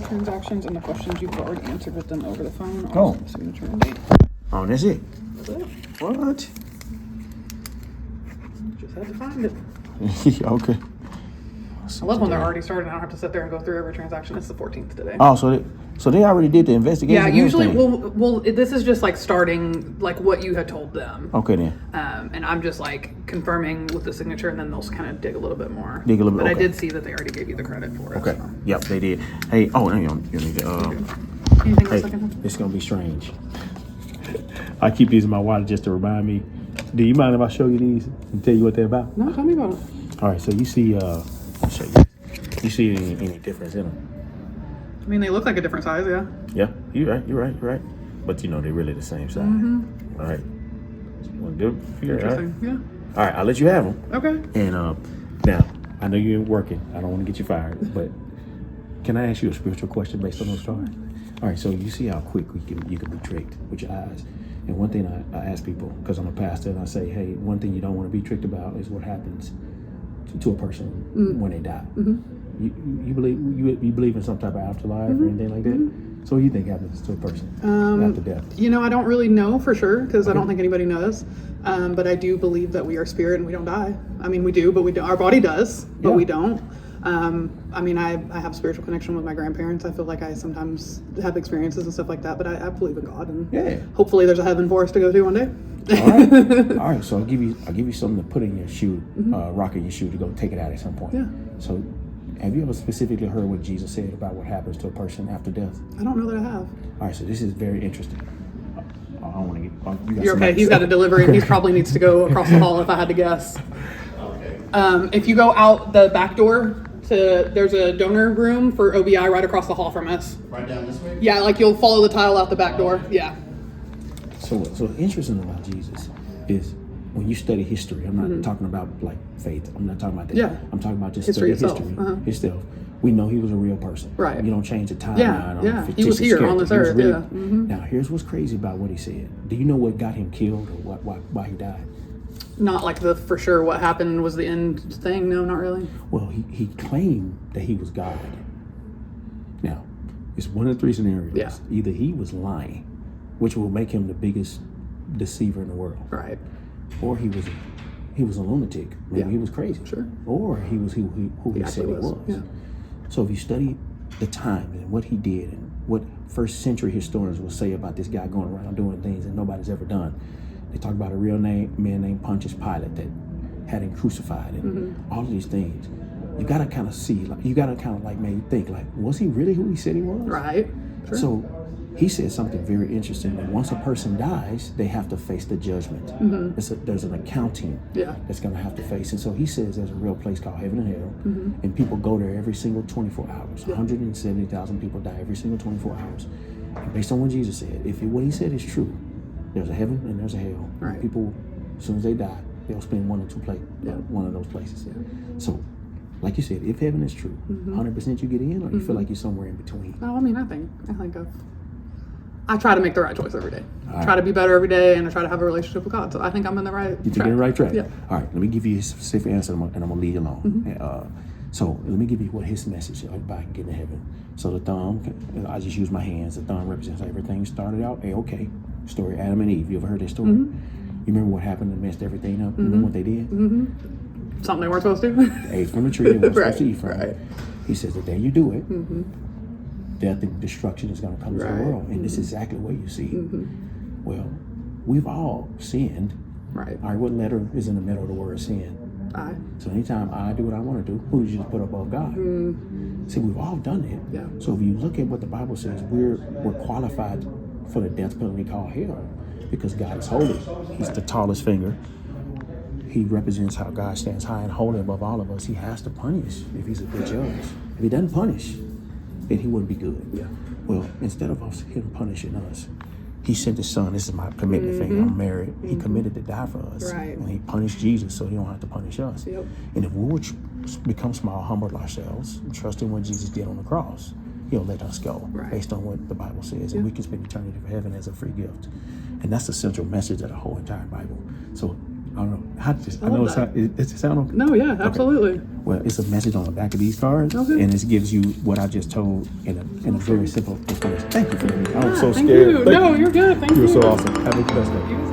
for transactions, and the questions you've already answered with them over the phone are Oh. the signature and date. Oh, that's it. That's it. What? Just had to find it. Okay. I love when they're already started. I don't have to sit there and go through every transaction. It's the 14th today. Oh, so they already did the investigation. Yeah, and usually, everything? well, this is just like starting like what you had told them. Okay then. And I'm just like confirming with the signature, and then they'll kind of dig a little bit more. Dig a little bit, But okay. I did see that they already gave you the credit for it. Okay. So. Yep, they did. Hey, oh, hang on. You need to, Anything hey, else I can help? this is gonna be strange. I keep these in my wallet just to remind me. Do you mind if I show you these and tell you what they're about? No, tell me about it. All right. So you see, I'll show you. You see any difference in them? I mean, they look like a different size, yeah. Yeah, you're right. But you know, they're really the same size. All right. Well, good. Figure it out. Interesting, All right, I'll let you have them. yeah. Okay. And now, I know you're working. I don't want to get you fired, but can I ask you a spiritual question based on those stars? All right, so you see how quick you can be tricked with your eyes. And one thing I ask people, because I'm a pastor, and I say, hey, one thing you don't want to be tricked about is what happens to a person when they die. You believe in some type of afterlife or anything like that? So what do you think happens to a person after death? You know, I don't really know for sure because I don't think anybody knows. But I do believe that we are spirit and we don't die. I mean, we do, but we don't. Our body does, but we don't. I mean, I have spiritual connection with my grandparents. I feel like I sometimes have experiences and stuff like that, but I believe in God, and hopefully there's a heaven for us to go to one day. All right. So I'll give you something to put in your shoe, rock in your shoe to go take it out at some point. Yeah. So, have you ever specifically heard what Jesus said about what happens to a person after death? I don't know that I have. All right. So this is very interesting. I don't want to get. You got You're okay. somebody- He's got a delivery, and he probably needs to go across the hall if I had to guess. If you go out the back door, there's a donor room for OBI right across the hall from us. Right down this way? Yeah, like you'll follow the tile out the back door. Yeah. So interesting about Jesus is when you study history. I'm not talking about like faith. I'm not talking about that. Yeah. I'm talking about just History study itself. history itself. We know he was a real person. Right. You don't change the timeline. Yeah, on yeah. a He was fictitious here on character. this He was earth, really- yeah. Now here's what's crazy about what he said. Do you know what got him killed or why he died? Not like the for sure what happened was the end thing. No, not really. Well, he claimed that he was God. Now, it's one of three scenarios. Yeah. Either he was lying, which will make him the biggest deceiver in the world, Right. or he was a lunatic. Maybe Yeah. he was crazy. Sure. Or he was who he said actually he was. Yeah. So if you study the time and what he did and what first century historians will say about this guy going around doing things that nobody's ever done, they talk about a real man named Pontius Pilate that had him crucified and all of these things. You gotta kind of see, like, you gotta kind of like maybe think, like, was he really who he said he was? Right. Sure. So he said something very interesting that once a person dies, they have to face the judgment. There's an accounting Yeah. that's going to have to face. And so he says there's a real place called heaven and hell, and people go there every single 24 hours. 170,000 people die every single 24 hours. And based on what Jesus said, if what he said is true, there's a heaven and there's a hell. Right. And people, as soon as they die, they'll spend one of those places. So, like you said, if heaven is true, 100% you get in, or you feel like you're somewhere in between. No, I mean, I think I try to make the right choice every day. I try to be better every day, and I try to have a relationship with God. So I think I'm in the right. You think you're in the right track? Yeah. All right, let me give you a specific answer, and I'm going to lead you along. So let me give you what his message is about getting to heaven. So the thumb, I just use my hands. The thumb represents everything started out A-OK. Story of Adam and Eve. You ever heard that story? You remember what happened that messed everything up? You remember what they did? Something they weren't supposed to. They ate from the tree they weren't supposed to eat from. Right. He says the day you do it, death and destruction is going to come to the world. And this is exactly what you see. Well, we've all sinned. Right. All right, what letter is in the middle of the word sin? I. So anytime I do what I want to do, who did you just put above God? See, we've all done it. Yeah. So if you look at what the Bible says, we're qualified for the death penalty called hell because God is holy. He's the tallest finger. He represents how God stands high and holy above all of us. He has to punish if he's a good judge. If he doesn't punish, then he wouldn't be good. Yeah. Well, instead of him punishing us, he sent his son. This is my commitment thing. I'm married. He committed to die for us. Right. And he punished Jesus so he don't have to punish us. Yep. And if we would become small, humble ourselves, and trust in what Jesus did on the cross, he'll let us go based on what the Bible says. And we can spend eternity for heaven as a free gift. And that's the central message of the whole entire Bible. So don't know. I love know that. does it sound okay? No, yeah, absolutely. Well, it's a message on the back of these cards, Okay. and it gives you what I just told in a very simple explanation. Thank you for that. I was so Thank scared. you. No, you're good. Thank you. You're so awesome. Have a good day. You